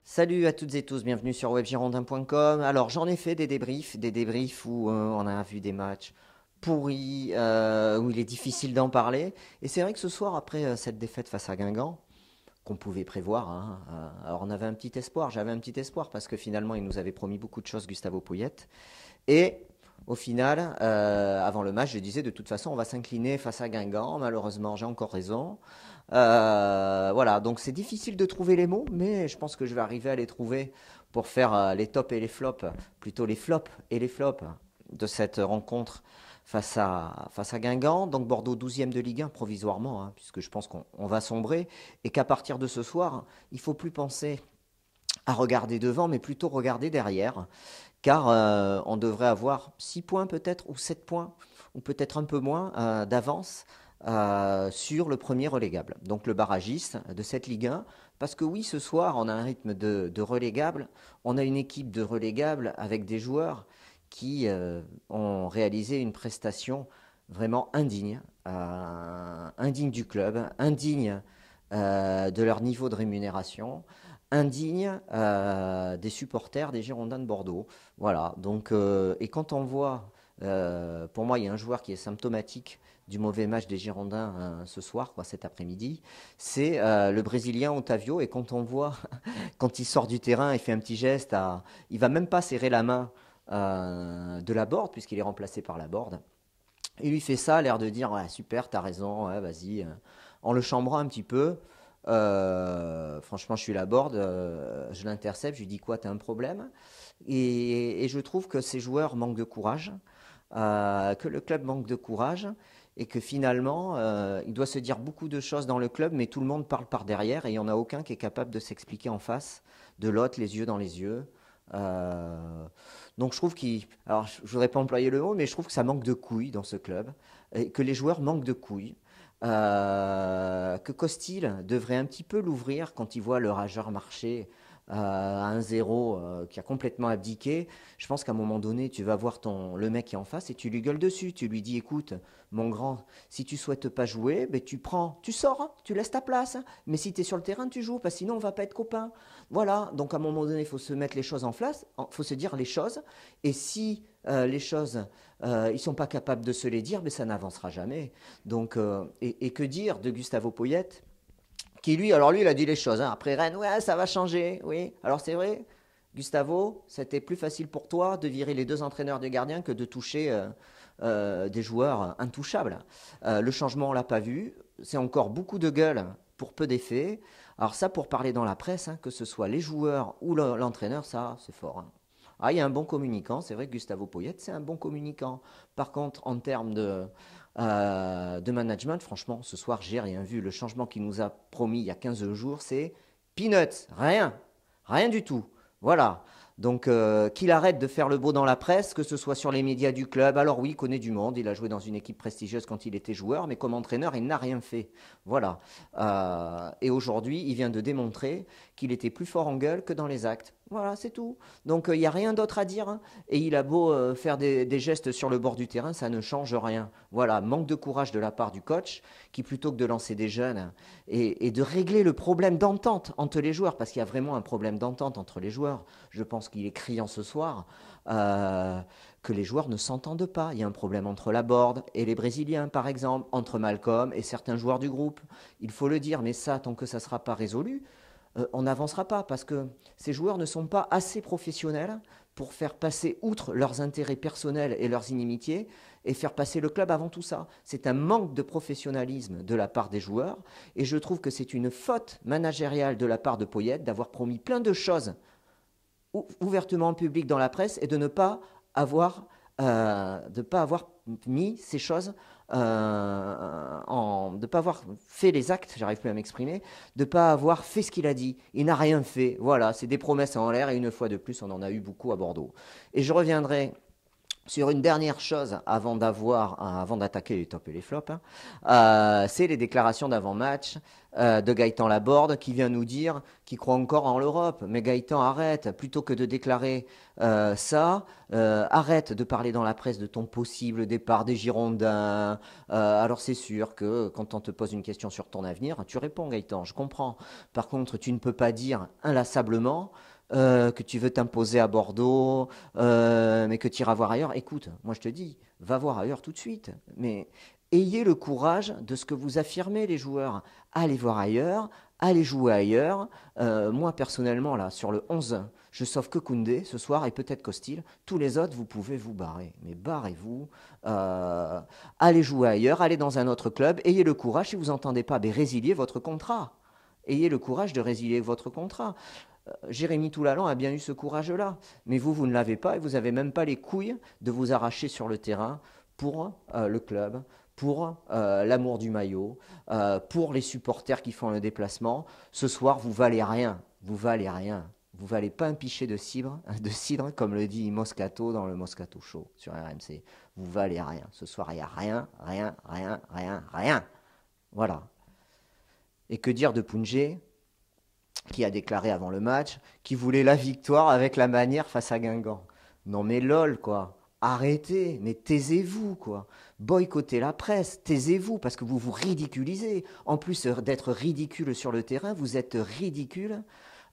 Salut à toutes et tous, bienvenue sur webgirondin.com. Alors j'en ai fait des débriefs où on a vu des matchs pourris, où il est difficile d'en parler. Et c'est vrai que ce soir, après cette défaite face à Guingamp, qu'on pouvait prévoir, hein, alors on avait un petit espoir, j'avais un petit espoir parce que finalement il nous avait promis beaucoup de choses, Gustavo Poyet. Et au final, avant le match, je disais de toute façon on va s'incliner face à Guingamp. Malheureusement, j'ai encore raison. Voilà, donc c'est difficile de trouver les mots, mais je pense que je vais arriver à les trouver pour faire les tops et les flops, plutôt les flops et les flops de cette rencontre face à Guingamp. Donc Bordeaux 12e de Ligue 1 provisoirement, hein, puisque je pense qu'on va sombrer et qu'à partir de ce soir, il ne faut plus penser à regarder devant, mais plutôt regarder derrière, car on devrait avoir 6 points peut-être, ou 7 points, ou peut-être un peu moins d'avance sur le premier relégable, donc le barragiste de cette Ligue 1. Parce que oui, ce soir, on a un rythme de relégable, on a une équipe de relégable avec des joueurs qui ont réalisé une prestation vraiment indigne, indigne du club, indigne de leur niveau de rémunération, indigne des supporters des Girondins de Bordeaux. Voilà, donc, et quand on voit, pour moi, il y a un joueur qui est symptomatique du mauvais match des Girondins ce soir, quoi, cet après-midi, c'est le Brésilien Otavio. Et quand on voit, quand il sort du terrain, il fait un petit geste, il va même pas serrer la main de la board, puisqu'il est remplacé par la board. Il lui fait ça, l'air de dire ouais, super, t'as raison, ouais, vas-y. En le chambrant un petit peu, franchement, je suis la board, je l'intercepte, je lui dis quoi, t'as un problème? Et je trouve que ces joueurs manquent de courage, que le club manque de courage, et que finalement, il doit se dire beaucoup de choses dans le club, mais tout le monde parle par derrière, et il n'y en a aucun qui est capable de s'expliquer en face de l'autre, les yeux dans les yeux. Donc je trouve qu'il, alors je voudrais pas employer le mot, mais je trouve que ça manque de couilles dans ce club, et que les joueurs manquent de couilles. Que Costil devrait un petit peu l'ouvrir quand il voit le rageur marcher à 1-0 qui a complètement abdiqué. Je pense qu'à un moment donné, tu vas voir le mec qui est en face et tu lui gueules dessus. Tu lui dis, écoute, mon grand, si tu souhaites pas jouer, ben tu prends, tu sors, hein, tu laisses ta place, hein. Mais si tu es sur le terrain, tu joues, parce que sinon on va pas être copains. Voilà, donc à un moment donné, il faut se mettre les choses en place, il faut se dire les choses. Et si les choses, ils sont pas capables de se les dire, mais ça n'avancera jamais. Donc, et que dire de Gustavo Poyet, qui lui, alors lui, il a dit les choses, hein. Après Rennes, ouais, ça va changer, oui. Alors c'est vrai, Gustavo, c'était plus facile pour toi de virer les deux entraîneurs des gardiens que de toucher des joueurs intouchables. Le changement, on l'a pas vu. C'est encore beaucoup de gueule pour peu d'effets. Alors ça, pour parler dans la presse, hein, que ce soit les joueurs ou l'entraîneur, ça, c'est fort, hein. Ah, il y a un bon communicant, c'est vrai que Gustavo Poyet, c'est un bon communicant. Par contre, en termes de management, franchement, ce soir, j'ai rien vu. Le changement qu'il nous a promis il y a 15 jours, c'est peanuts, rien, rien du tout. Voilà. Donc, qu'il arrête de faire le beau dans la presse, que ce soit sur les médias du club. Alors oui, il connaît du monde, il a joué dans une équipe prestigieuse quand il était joueur, mais comme entraîneur, il n'a rien fait. Voilà. Et aujourd'hui, il vient de démontrer qu'il était plus fort en gueule que dans les actes. Voilà, c'est tout. Donc, il n'y a rien d'autre à dire, hein. Et il a beau faire des gestes sur le bord du terrain, ça ne change rien. Voilà, manque de courage de la part du coach, qui plutôt que de lancer des jeunes et de régler le problème d'entente entre les joueurs, parce qu'il y a vraiment un problème d'entente entre les joueurs. Je pense qu'il est criant ce soir que les joueurs ne s'entendent pas. Il y a un problème entre la board et les Brésiliens, par exemple, entre Malcolm et certains joueurs du groupe. Il faut le dire, mais ça, tant que ça ne sera pas résolu, on n'avancera pas, parce que ces joueurs ne sont pas assez professionnels pour faire passer outre leurs intérêts personnels et leurs inimitiés et faire passer le club avant tout ça. C'est un manque de professionnalisme de la part des joueurs, et je trouve que c'est une faute managériale de la part de Poyet d'avoir promis plein de choses ouvertement en public dans la presse et de ne pas avoir, mis ces choses, de ne pas avoir fait les actes, j'arrive plus à m'exprimer, de ne pas avoir fait ce qu'il a dit. Il n'a rien fait. Voilà, c'est des promesses en l'air, et une fois de plus, on en a eu beaucoup à Bordeaux. Et je reviendrai Sur une dernière chose, avant d'attaquer les tops et les flops, hein, c'est les déclarations d'avant-match de Gaëtan Laborde qui vient nous dire qu'il croit encore en l'Europe. Mais Gaëtan, arrête, plutôt que de déclarer ça, arrête de parler dans la presse de ton possible départ des Girondins. Alors c'est sûr que quand on te pose une question sur ton avenir, tu réponds Gaëtan, je comprends. Par contre, tu ne peux pas dire inlassablement que tu veux t'imposer à Bordeaux, mais que tu iras voir ailleurs. Écoute, moi je te dis, va voir ailleurs tout de suite. Mais ayez le courage de ce que vous affirmez, les joueurs. Allez voir ailleurs, allez jouer ailleurs. Moi personnellement, là, sur le 11, je sauve que Koundé ce soir et peut-être Costil. Tous les autres, vous pouvez vous barrer. Mais barrez-vous. Allez jouer ailleurs, allez dans un autre club. Ayez le courage, si vous n'entendez pas, mais résiliez votre contrat. Ayez le courage de résilier votre contrat. Jérémy Toulalan a bien eu ce courage-là. Mais vous, vous ne l'avez pas et vous n'avez même pas les couilles de vous arracher sur le terrain pour le club, pour l'amour du maillot, pour les supporters qui font le déplacement. Ce soir, vous valez rien. Vous valez rien. Vous valez pas un pichet de cidre, comme le dit Moscato dans le Moscato Show sur RMC. Vous valez rien. Ce soir, il n'y a rien, rien, rien, rien, rien. Voilà. Et que dire de Pounjé, qui a déclaré avant le match qu'il voulait la victoire avec la manière face à Guingamp. Non mais lol quoi, arrêtez, mais taisez-vous quoi. Boycottez la presse, taisez-vous parce que vous vous ridiculisez. En plus d'être ridicule sur le terrain, vous êtes ridicule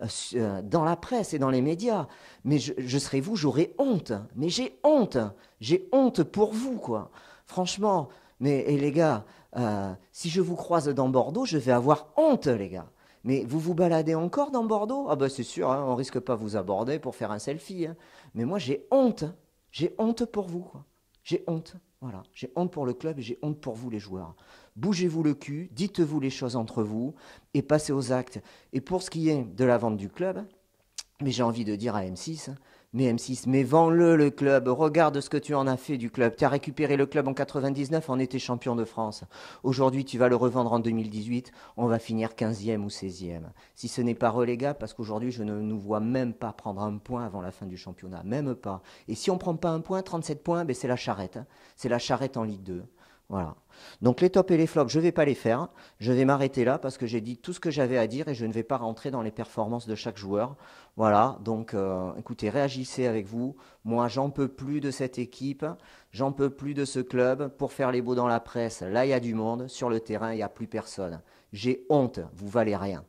dans la presse et dans les médias. Mais je serais vous, j'aurais honte. Mais j'ai honte pour vous quoi. Franchement, mais et les gars, si je vous croise dans Bordeaux, je vais avoir honte les gars. Mais vous vous baladez encore dans Bordeaux? Ah bah c'est sûr, hein, on risque pas vous aborder pour faire un selfie. Hein. Mais moi j'ai honte. J'ai honte pour vous. Quoi. J'ai honte. Voilà. J'ai honte pour le club et j'ai honte pour vous les joueurs. Bougez-vous le cul, dites-vous les choses entre vous et passez aux actes. Et pour ce qui est de la vente du club, mais j'ai envie de dire à M6, mais M6, mais vends-le le club, regarde ce que tu en as fait du club. Tu as récupéré le club en 99, on était champion de France. Aujourd'hui, tu vas le revendre en 2018, on va finir 15e ou 16e. Si ce n'est pas relégable, parce qu'aujourd'hui, je ne nous vois même pas prendre un point avant la fin du championnat, même pas. Et si on ne prend pas un point, 37 points, ben c'est la charrette. Hein. C'est la charrette en Ligue 2. Voilà. Donc les tops et les flops, je ne vais pas les faire. Je vais m'arrêter là parce que j'ai dit tout ce que j'avais à dire et je ne vais pas rentrer dans les performances de chaque joueur. Voilà, donc écoutez, réagissez avec vous. Moi, j'en peux plus de cette équipe, j'en peux plus de ce club. Pour faire les beaux dans la presse, là, il y a du monde. Sur le terrain, il n'y a plus personne. J'ai honte, vous valez rien.